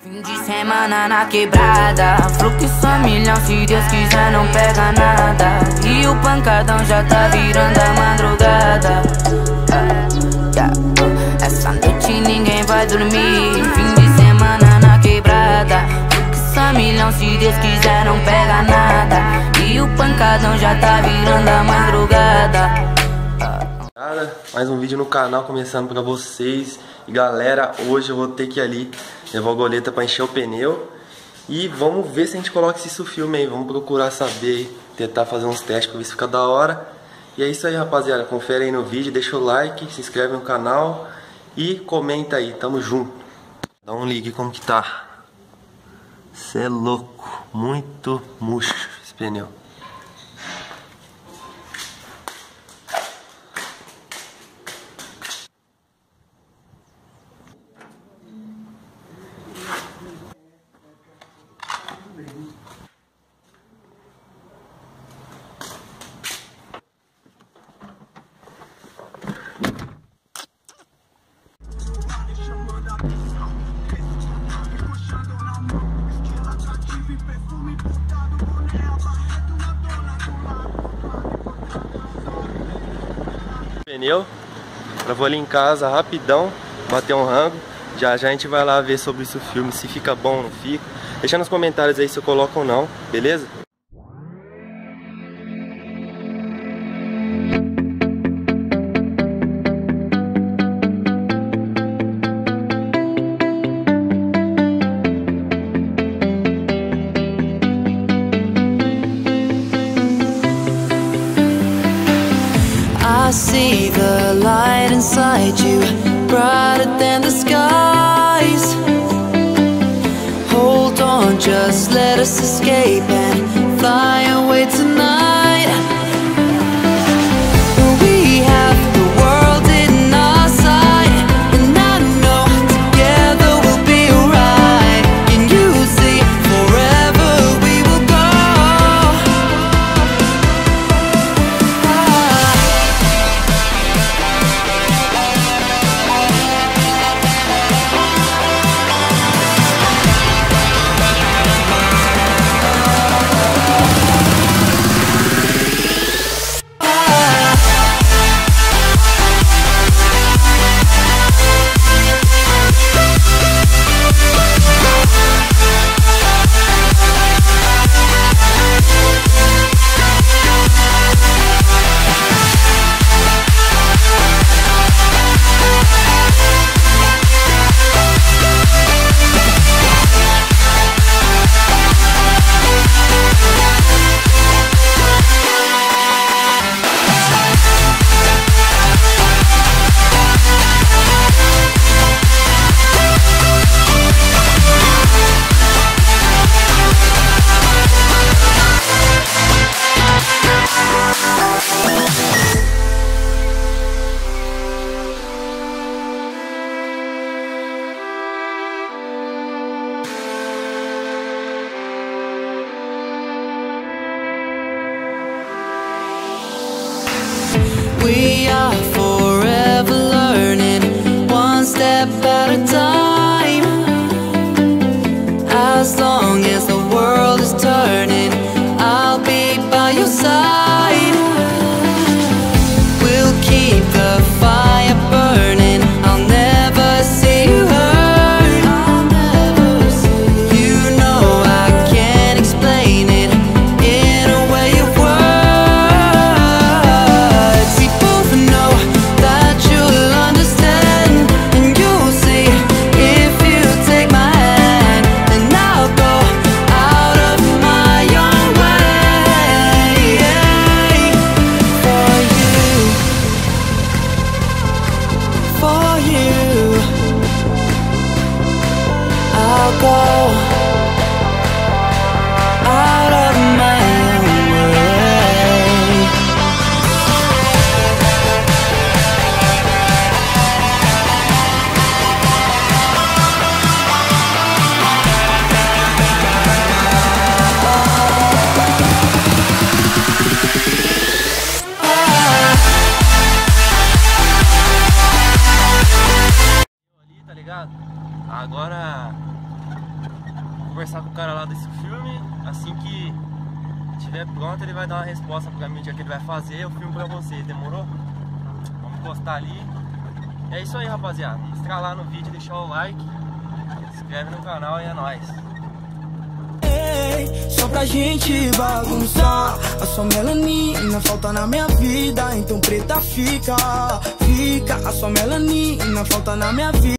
Fim de semana na quebrada, fluxo a milhão, se Deus quiser não pega nada. E o pancadão já tá virando a madrugada. Essa noite ninguém vai dormir. Fim de semana na quebrada, fluxo a milhão, se Deus quiser não pega nada. E o pancadão já tá virando a madrugada. Mais um vídeo no canal começando pra vocês. E galera, hoje eu vou ter que ir ali levar a goleta pra encher o pneu. E vamos ver se a gente coloca esse filme aí. Vamos procurar saber, tentar fazer uns testes pra ver se fica da hora. E é isso aí, rapaziada, confere aí no vídeo, deixa o like, se inscreve no canal e comenta aí, tamo junto. Dá um ligue como que tá. Cê é louco, muito murcho esse pneu. Pneu, eu vou ali em casa rapidão, bater um rango. Já já a gente vai lá ver sobre esse filme, se fica bom ou não fica. Deixa nos comentários aí se eu coloco ou não, beleza? I see the light inside you, brighter than the skies. Hold on, just let us escape and fly away tonight. We have the world in our sight, and I know together we'll be alright. Can you see, forever we will go. We are forever learning, one step at a time. As long as the world is turning, I'll be by your side. We'll keep the fire burning, I'll never see you hurt. You know I can't explain it in a way of words. Agora conversar com o cara lá desse filme. Assim que estiver pronto, ele vai dar uma resposta pra mim, o dia que ele vai fazer o filme pra vocês, demorou? Vamos postar ali. É isso aí, rapaziada. Estralar no vídeo, deixar o like, se inscreve no canal e é nóis. Só pra gente bagunçar, a sua melanina falta na minha vida, então preta fica, a sua melanina falta na minha vida.